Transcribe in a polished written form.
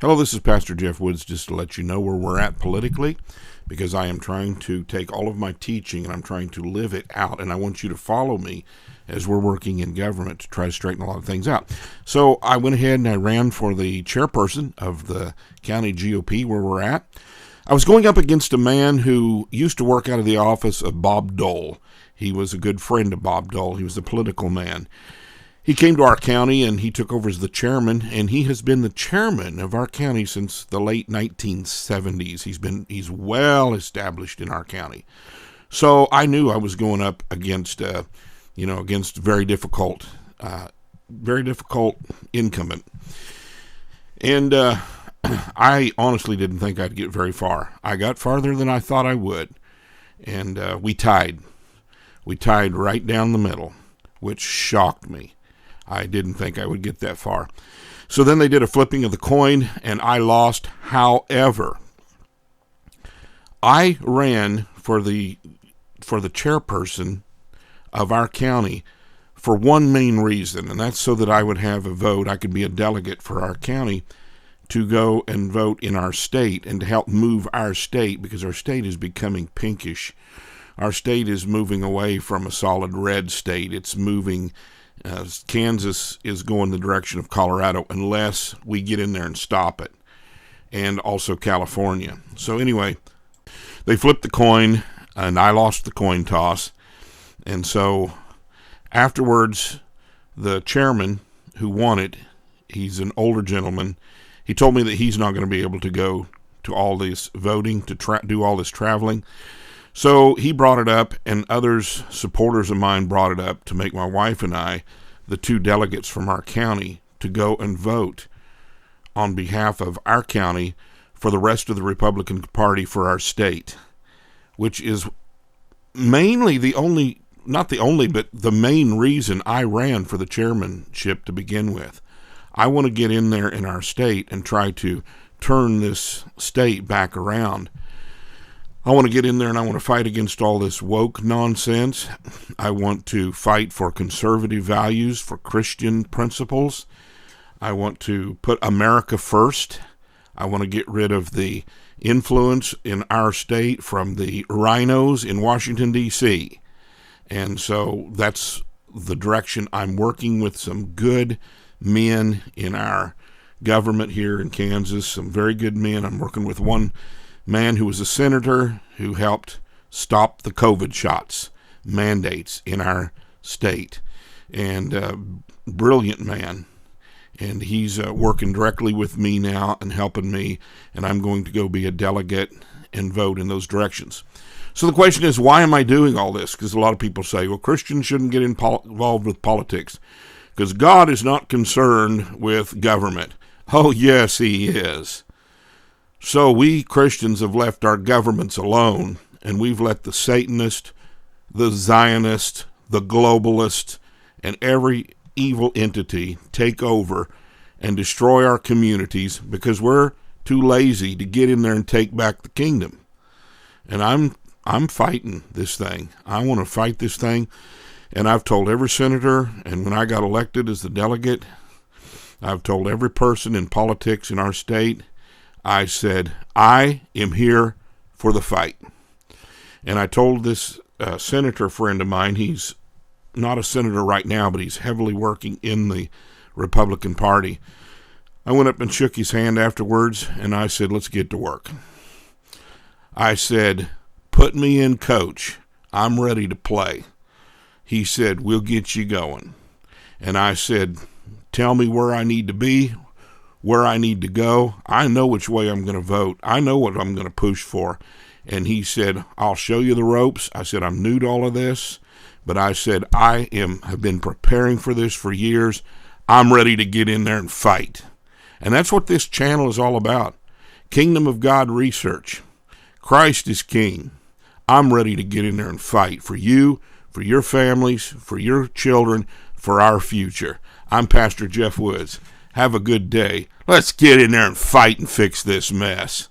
Hello, this is Pastor Jeff Woods, just to let you know where we're at politically, because I am trying to take all of my teaching and I'm trying to live it out, and I want you to follow me as we're working in government to try to straighten a lot of things out. So I went ahead and I ran for the chairperson of the county GOP where we're at. I was going up against a man who used to work out of the office of Bob Dole. He was a good friend of Bob Dole. He was a political man. He came to our county and he took over as the chairman, and he has been the chairman of our county since the late 1970s. He's well established in our county. So I knew I was going up against against very difficult incumbent. And I honestly didn't think I'd get very far. I got farther than I thought I would. And we tied. We tied right down the middle, which shocked me. I didn't think I would get that far. So then they did a flipping of the coin, and I lost. However, I ran for the chairperson of our county for one main reason, and that's so that I would have a vote. I could be a delegate for our county to go and vote in our state and to help move our state, because our state is becoming pinkish. Our state is moving away from a solid red state. It's moving. Kansas is going the direction of Colorado unless we get in there and stop it, and also California. So anyway, they flipped the coin, and I lost the coin toss. And so afterwards, the chairman who won it, he's an older gentleman, he told me that he's not going to be able to go to all this voting, to do all this traveling. So he brought it up, and others, supporters of mine, brought it up to make my wife and I, the two delegates from our county, to go and vote on behalf of our county for the rest of the Republican Party for our state, which is mainly not the only, but the main reason I ran for the chairmanship to begin with. I want to get in there in our state and try to turn this state back around. I want to get in there and I want to fight against all this woke nonsense. I want to fight for conservative values, for Christian principles. I want to put America first. I want to get rid of the influence in our state from the rhinos in Washington, D.C. And so that's the direction I'm working with some good men in our government here in Kansas, some very good men. I'm working with one man who was a senator who helped stop the COVID shots mandates in our state, and brilliant man. And he's working directly with me now and helping me, and I'm going to go be a delegate and vote in those directions. So the question is, why am I doing all this? Because a lot of people say, well, Christians shouldn't get involved with politics because God is not concerned with government. Oh, yes, he is. So we Christians have left our governments alone, and we've let the Satanist, the Zionist, the globalist, and every evil entity take over and destroy our communities because we're too lazy to get in there and take back the kingdom. And I'm fighting this thing. I want to fight this thing, and I've told every senator, and when I got elected as the delegate, I've told every person in politics in our state, I said, I am here for the fight. And I told this senator friend of mine, he's not a senator right now, but he's heavily working in the Republican Party. I went up and shook his hand afterwards, and I said, let's get to work. I said, put me in, coach. I'm ready to play. He said, we'll get you going. And I said, tell me where I need to be, where I need to go. I know which way I'm going to vote. I know what I'm going to push for. And he said, I'll show you the ropes. I said, I'm new to all of this, but I said, have been preparing for this for years. I'm ready to get in there and fight. And that's what this channel is all about. Kingdom of God research. Christ is King. I'm ready to get in there and fight for you, for your families, for your children, for our future. I'm Pastor Jeff Woods. Have a good day. Let's get in there and fight and fix this mess.